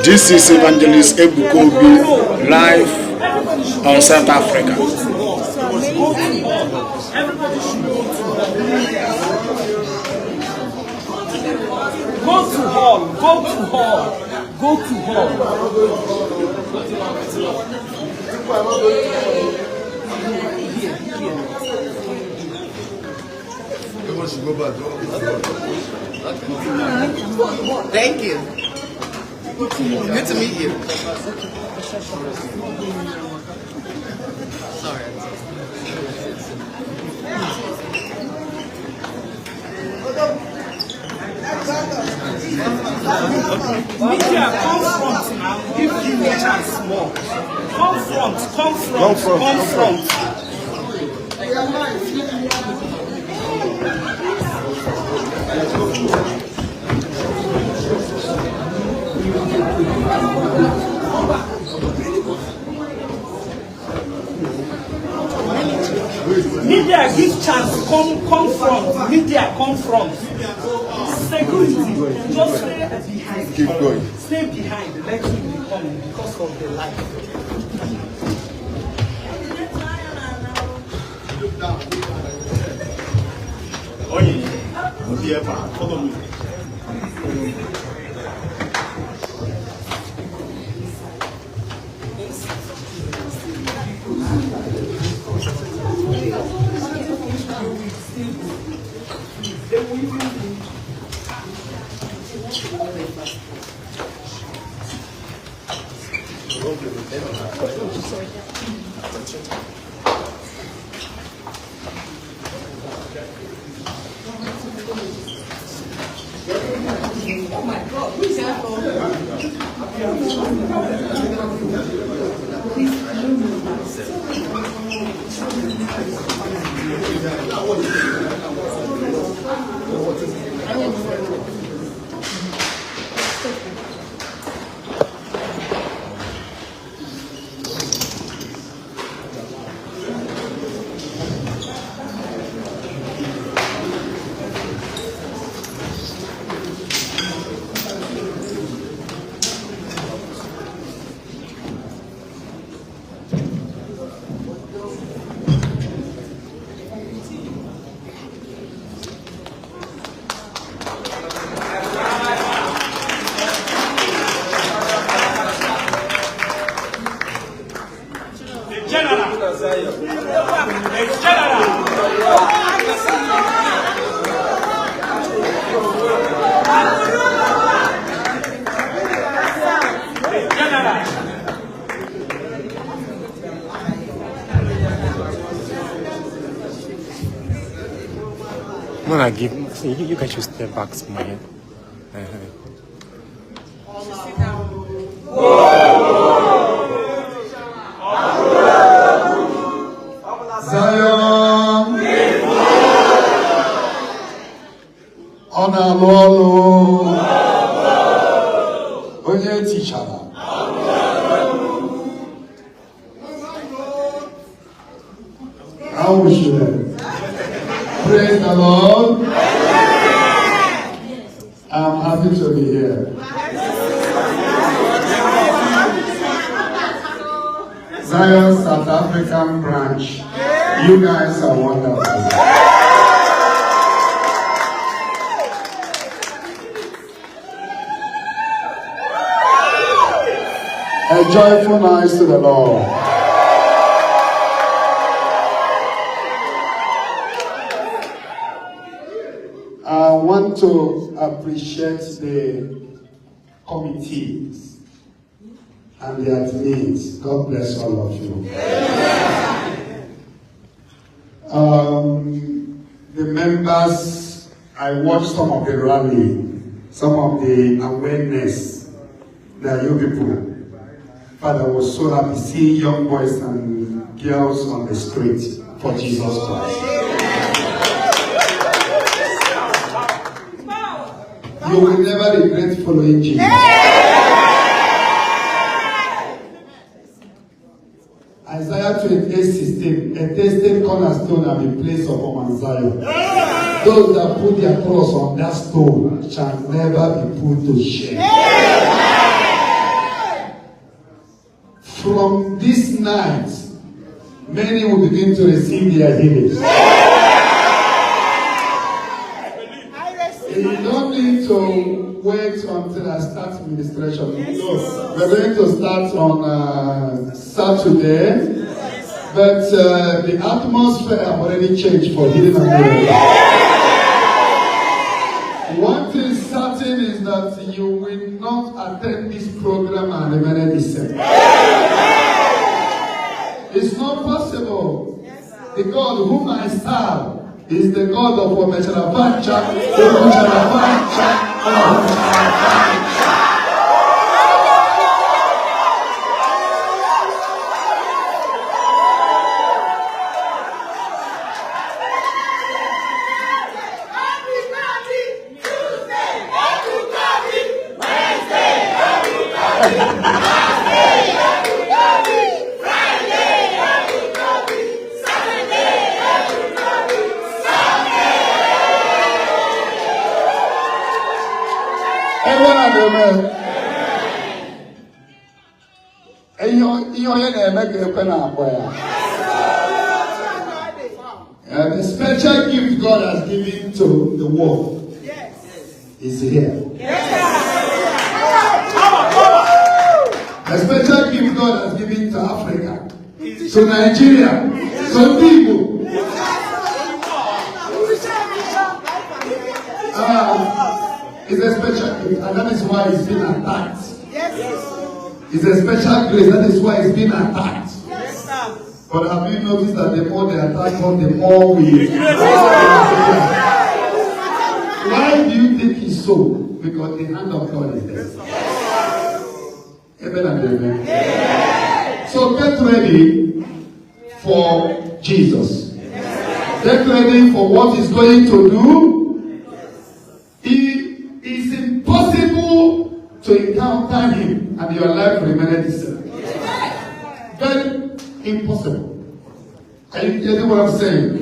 This is Evangelist Ebuka live on South Africa. Go to hall, go to hall, go to hall. Thank you. Good to meet you. Sorry. Media, come front now. Give him a chance more. Come front, come front, come front. Media, give chance. Come front. Media, come front. Security, just stay behind. Keep going. Stay behind. Let him be coming because of the light. Follow me. Oh my God, who's that for? I'm gonna give you guys should step back small. Zion, honor Lolo, onye teacher. How we should praise the Lord. I'm happy to be here. Zion South African branch. You guys are wonderful. A joyful noise to the Lord. I want to appreciate the committees and the admins. God bless all of you. The members, I watched some of the rally, some of the awareness that you people. Father, I was so happy seeing young boys and girls on the street for Jesus Christ. You will never regret following Jesus. Isaiah 28:16, a tested cornerstone and a place of Mount Zion. Those that put their cross on that stone shall never be put to shame. From this night, many will begin to receive their healing. You don't need to wait until I start administration. No, we're going to start on Saturday. But the atmosphere have already changed for healing and miracle. One thing certain is that you will not attend this program and remain the same. It's not possible. The God whom I serve is the God of Omecharavancha, the special gift God has given to the world is here. The special gift God has given to Africa, to Nigeria, to people. It's a special gift, and that is why it's been attacked. It's a special grace, that is why it's been attacked. But have you noticed that the more they attack God, the more we... Why do you think it's so? Because the hand of God is there. Amen and amen. So get ready for Jesus. Get ready for what he's going to do. It is impossible to encounter him and your life remain the same. Very impossible. Are you getting what I'm saying?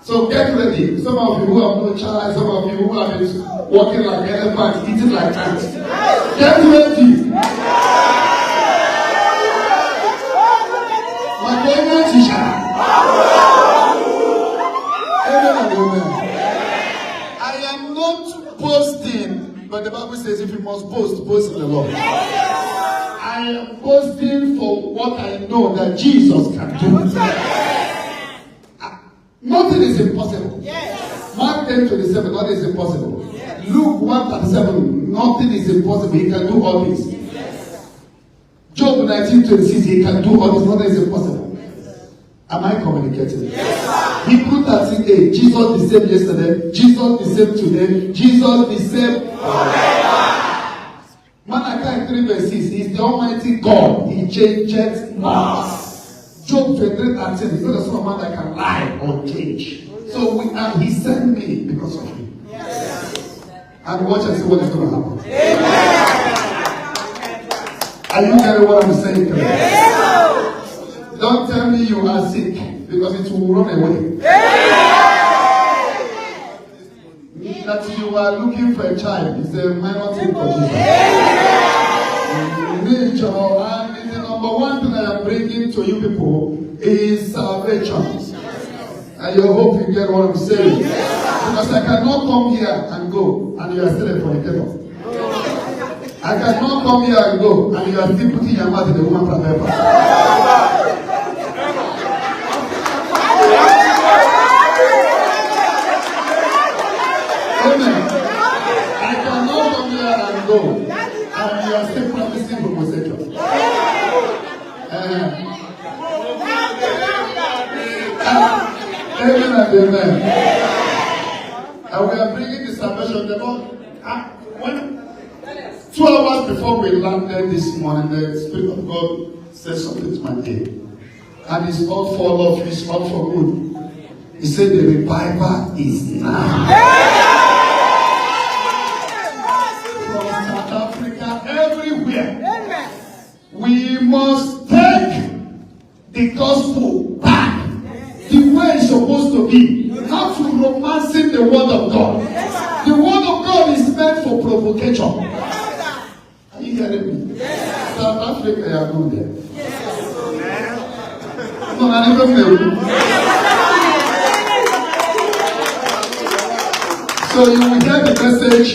So get ready. Some of you who have no child, some of you who have been walking like elephants, eating like ants. Get ready. I am not boasting, but the Bible says if you must boast, boast in the Lord. I am boasting for what I know that Jesus can do. Nothing is impossible. Mark 10:27, nothing is impossible. Luke 1:37, nothing is impossible. He can do all this. Job 19:26, he can do all this. Nothing is impossible. Am I communicating? Hebrews 13:8, Jesus the same yesterday, Jesus the same today, Jesus the same forever. Malachi 3:6, he's the Almighty God. He changes not. Job 23:13, he's not the Son of Man that can lie or change. So he sent me because of you. And watch and see what is going to happen. Are you hearing what I'm saying today? Don't tell me you are sick because it will run away. That you are looking for a child is a minor thing for Jesus. And the number one thing that I'm bringing to you people is salvation. And you hope you get what I'm saying. Because I cannot come here and go and you are still a fornicator. I cannot come here and go and you are still putting your mouth in the woman's paper. Amen. I cannot come here and go and you are still practicing homosexual. Amen and amen. And we are bringing the salvation of the Lord. When 2 hours before we landed this morning, the Spirit of God said something to my ear. And it's all for love, it's all for good. He said the revival is now. From South Africa, everywhere. We must take the gospel back the way it's supposed to be. How have to romance in the word of God. The word of God is meant for provocation. Are you hearing me? South Africa, you are not there. No, I never know. So you will hear the message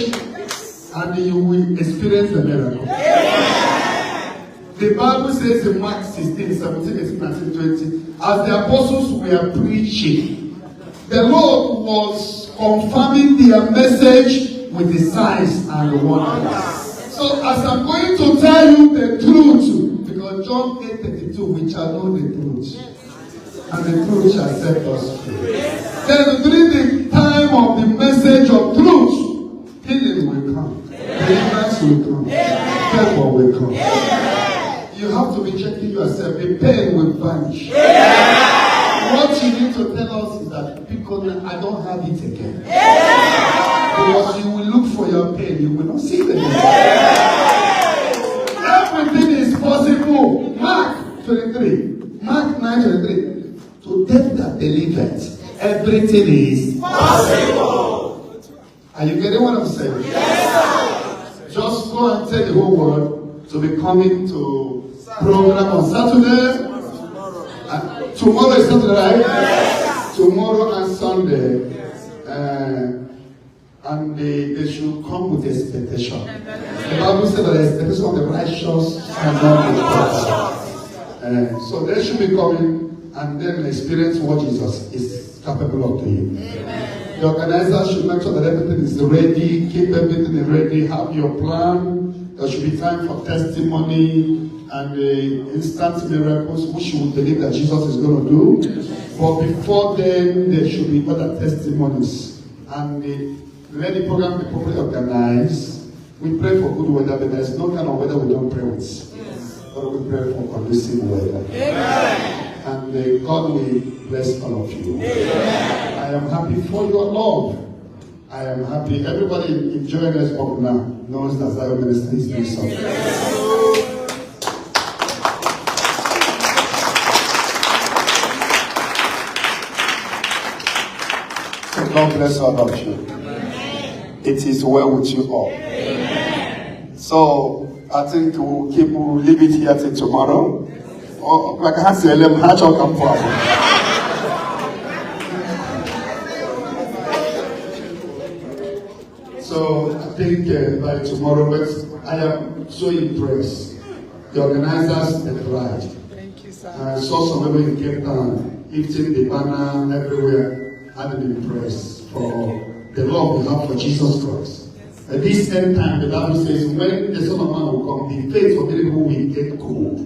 and you will experience the miracle. The Bible says in Mark 16, 17, 18, 19, 20, as the apostles were preaching, the Lord was confirming their message with the signs and the wonders. So as I'm going to tell you the truth, because John 8:32, we shall know the truth, and the truth shall set us free. Then during the time of the message of truth, healing will come, deliverance will come, favor will come. You have to be checking yourself. The pain will vanish. What you need to tell us is that because I don't have it again. Because you will look for your pain, you will not see it again. Everything is possible. Mark 23. Mark 9:23. To them that delivered, everything is possible. Are you getting what I'm saying? Yes, sir. Just go and tell the whole world to be coming to program on Saturday. Tomorrow is Saturday, right? Yes. Tomorrow and Sunday. And they should come with expectation. The Bible says that the expectation of the righteous cannot be cut. So they should be coming and then experience what Jesus is capable of doing. The organizer should make sure that everything is ready, keep everything ready, have your plan. There should be time for testimony and instant miracles, which you will believe that Jesus is going to do. But before then, there should be other testimonies. And let the program be properly organized. We pray for good weather, but there is no kind of weather we don't pray with. But we pray for conducive weather. And God will bless all of you. I am happy for your love. I am happy. Everybody enjoying us up now knows that Zion Ministry is doing something. So God bless all of you. It is well with you all. So I think we'll leave it here till tomorrow. Oh, like I said, let me hatch out and pour. So I think by tomorrow, but I am so impressed. The organizers and the ride. Thank you, sir. I saw some people in Cape Town, lifting the banner everywhere. I've been impressed for the love we have for Jesus Christ. At this end time, the Bible says, when the Son of Man will come, the faith of many people will get cold.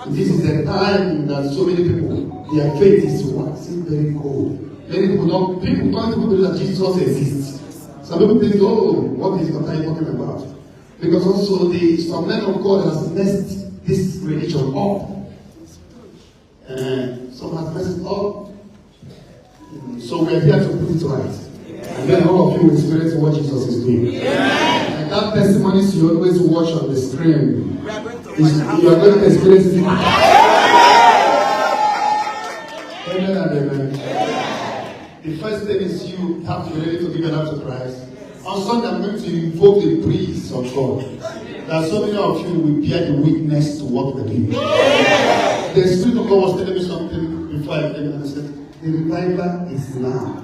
This is the time that so many people, their faith is waxing very cold. Many people don't believe that Jesus exists. Some people think, oh, what is what are you talking about? Because also some men of God has messed this religion up. Some has messed it up. So we are here to put it right. And then all of you will experience what Jesus is doing. And that testimonies you always watch on the screen, you are going to experience it. Amen and amen. The first thing is you have to be ready to give your life to Christ. On Sunday, I'm going to invoke the praise of God. That so many of you will bear the witness to what we're doing. The Spirit of God was telling me something before I came and I said, the revival is now.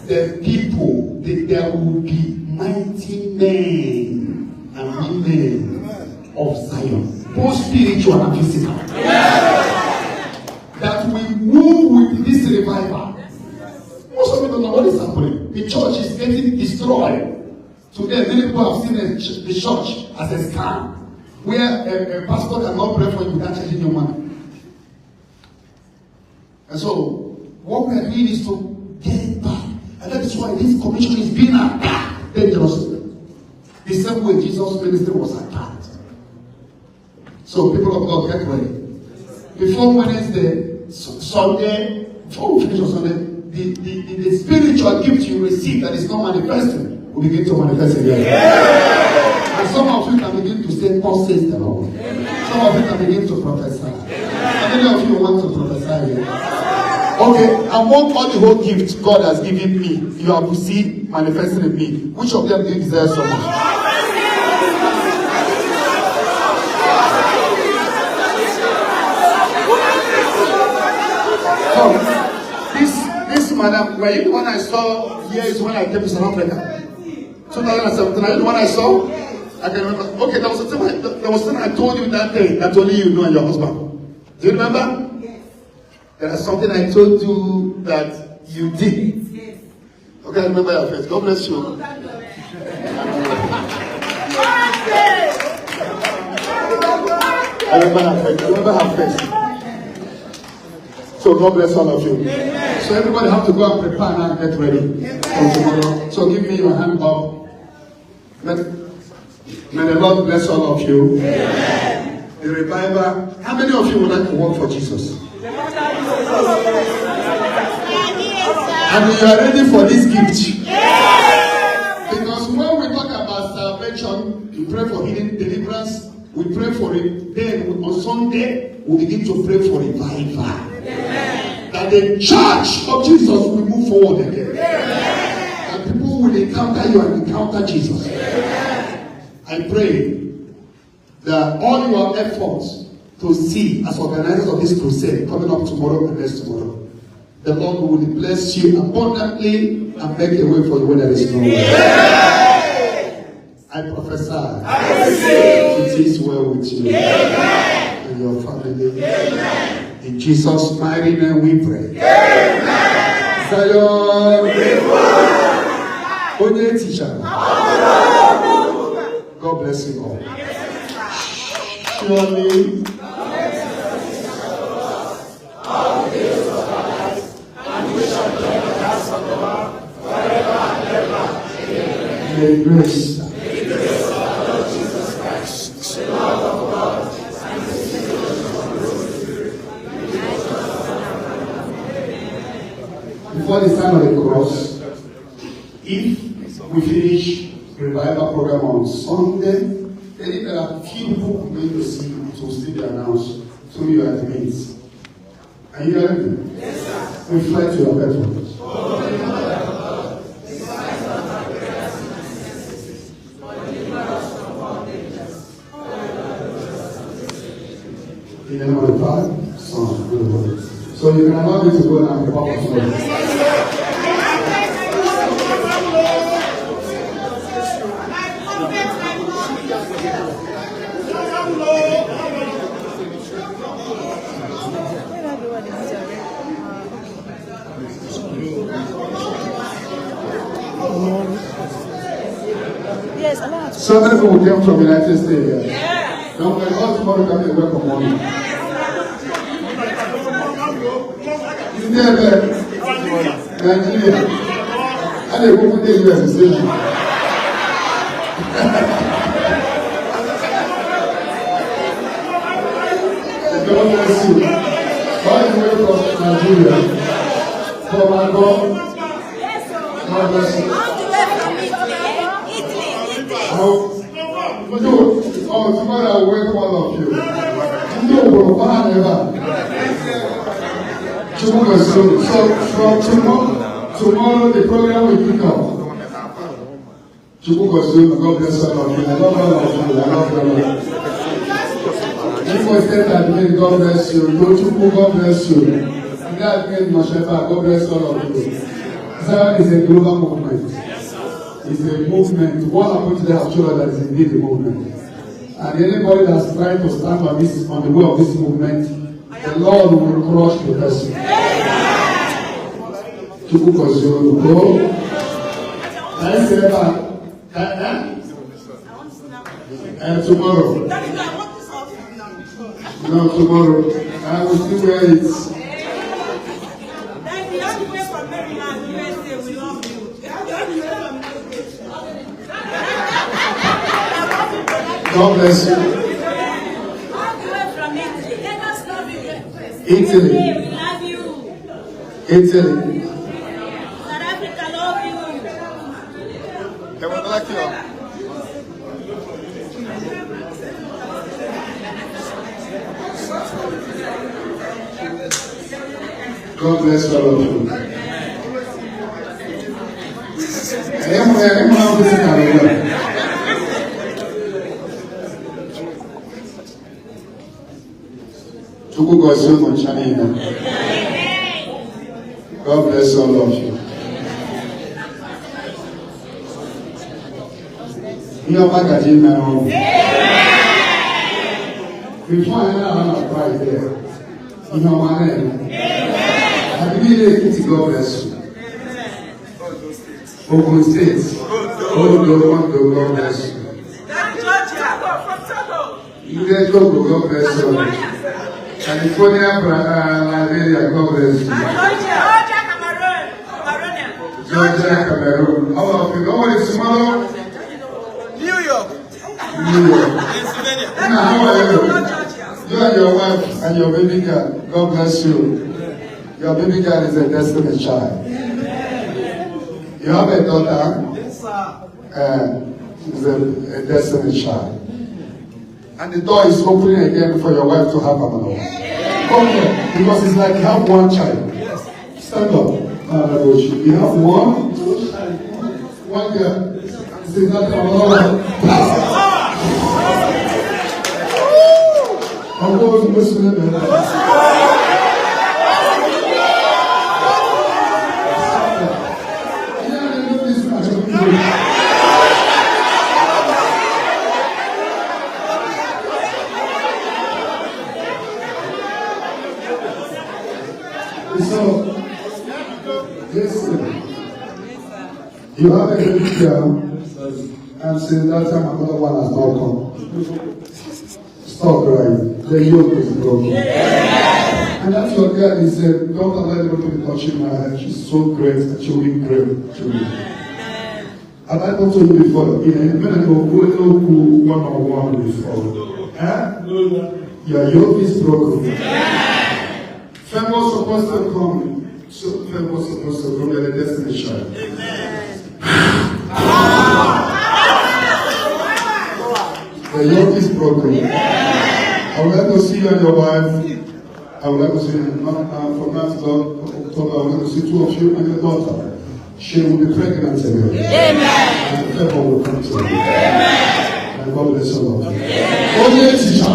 The people, there will be mighty men and women of Zion, both spiritual and physical, that will move with this revival. Most of you don't know what is happening. The church is getting destroyed. Today, many people have seen the church as a scam, where a pastor cannot pray for you without charging your money. And so, what we are doing is to get it back. And that is why this commission is being attacked dangerously. The same way Jesus' ministry was attacked. So, people of God, get ready. Before Wednesday, Sunday, before we finish on Sunday, the spiritual gift you receive that is not manifesting will begin to manifest again. And some of you can begin to say, "God says the Lord." Some of you can begin to prophesy. How many of you want to prophesy again? Okay, among all the whole gifts God has given me, you have to see manifesting in me. Which of them do you desire so much? So, this madam, were you the one I saw here is when I came to South Africa? 2017, are you the one I saw? I can remember. Okay, there was something I told you that day that only you know and your husband. Do you remember? There is something I told you that you did. Okay, I remember your face. God bless you. I remember her face. So God bless all of you. So everybody have to go and prepare and get ready for tomorrow. So give me your hand up. May the Lord bless all of you. The revival. How many of you would like to work for Jesus? And you are ready for this gift. Because when we talk about salvation, we pray for healing, deliverance, we pray for it. Then on Sunday, we begin to pray for revival. That the church of Jesus will move forward again. And people will encounter you and encounter Jesus. I pray that all your efforts to see as organizers of this crusade coming up tomorrow and next tomorrow, the Lord will bless you abundantly and make a way for you when there is no way. I prophesy. It is well with you and your family. In Jesus' mighty name we pray. Zion. Onye teacher. God bless you all. Surely, may grace of our Lord Jesus Christ, the love of God, and the sweet fellowship of the Holy Spirit. Before the sign of the cross, if we finish revival program on Sunday, then if there are few people going to see, it will still be announced. So you are the mates. Are you ready? Yes, sir. We fly to your bedroom. In the name of the Father, Son, and the Holy Spirit. So you can allow me to go now and prepare for tomorrow. So many people came from the United States. Don't worry, all tomorrow can be a welcome morning. Is there Nigeria? And they go to the US station. God bless you. All the way from Nigeria. From my God. God bless you. Tomorrow I will welcome all of you. So from tomorrow the program will kick off. God bless all of you. I love all of you. I love all of you. People said that name, God bless you. God bless you. That name, God bless all of you. Zion is a global movement. It's a movement. What happened to the children that is indeed a movement. And anybody that's trying to stand on the way of this movement, the Lord will crush the person. Go. Can I say that? And tomorrow. No, tomorrow. I will see where it's. God bless you. Italy. We love you. Italy. South Africa love you. They would like you. God bless all of you. God bless all of you. Before I apply there, you know my name. I believe it. God bless you. Ogun State. God bless you. God bless you. California, Liberia, God bless you. Georgia, Cameroon. All of you. How is tomorrow? New York. Now, how are you? You and your wife and your baby girl. God bless you. Your baby girl is a destiny child. You have a daughter. Yes, sir. Is a destiny child. And the door is opening again for your wife to have another one. Come here, because it's like you have one child. Yes. Stand up. You have one girl. Is that another one? I'm going to listen to them. So, listen, you have a baby girl, and since that time another one has not come. Stop crying. The yoke is broken. And that's what God is saying. Don't allow anybody to touch my head. She's so great and she'll be great to me. Have I told you before? In when I go one-on-one before. Your yoke is broken. Fame was supposed to come. So fame was supposed to come. You're the destiny child. The yoke is broken. I would like to see you and your wife. I would like to see from now to October. I would like to see two of you and your daughter. She will be pregnant again. Amen. And favor will come to you. Amen. And God bless all of you. Only teacher.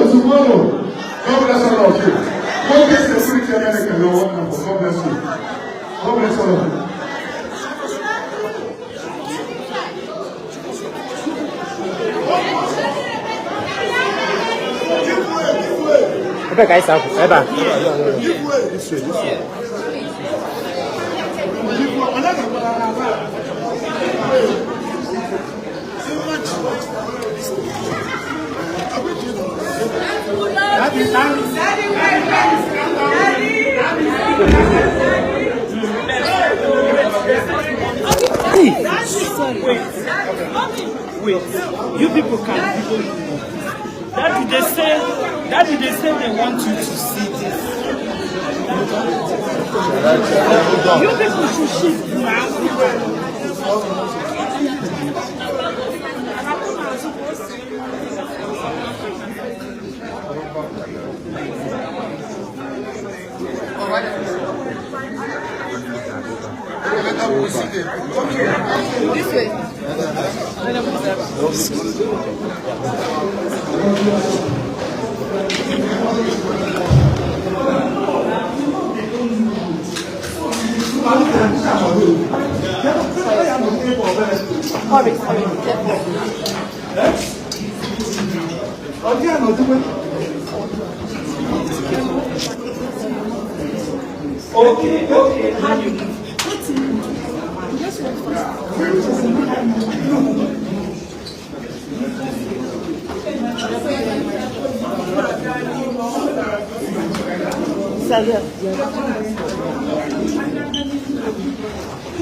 Tomorrow. God bless all of you. God bless the Security America. God bless you. God bless all of you. Okay, guys, I'll be back. This way. Wait. You people can. That did they say they want you to see this. You people should shift now. This way. Okay. How do you do?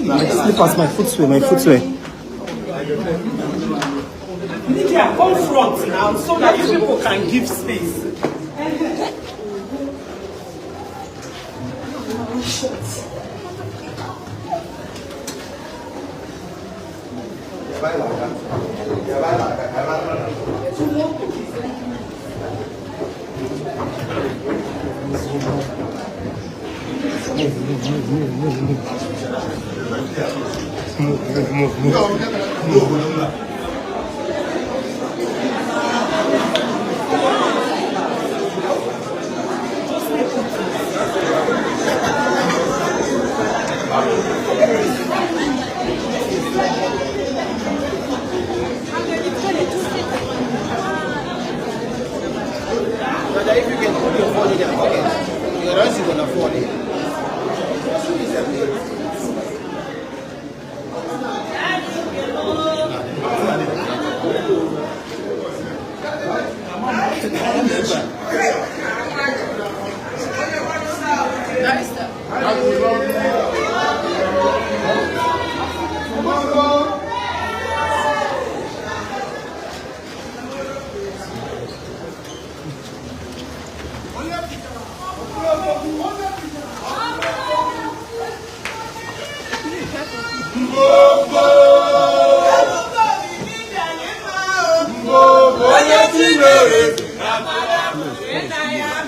My slippers, my footswear. Media, come front now so that you people can give space. If you can put your phone in your pocket, your else you're gonna fall in.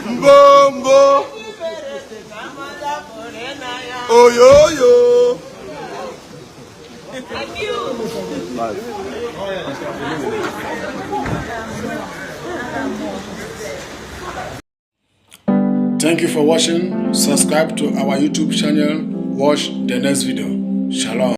Mbombo. Oh yo yo. Thank you. Thank you for watching. Subscribe to our YouTube channel. Watch the next video. Shalom.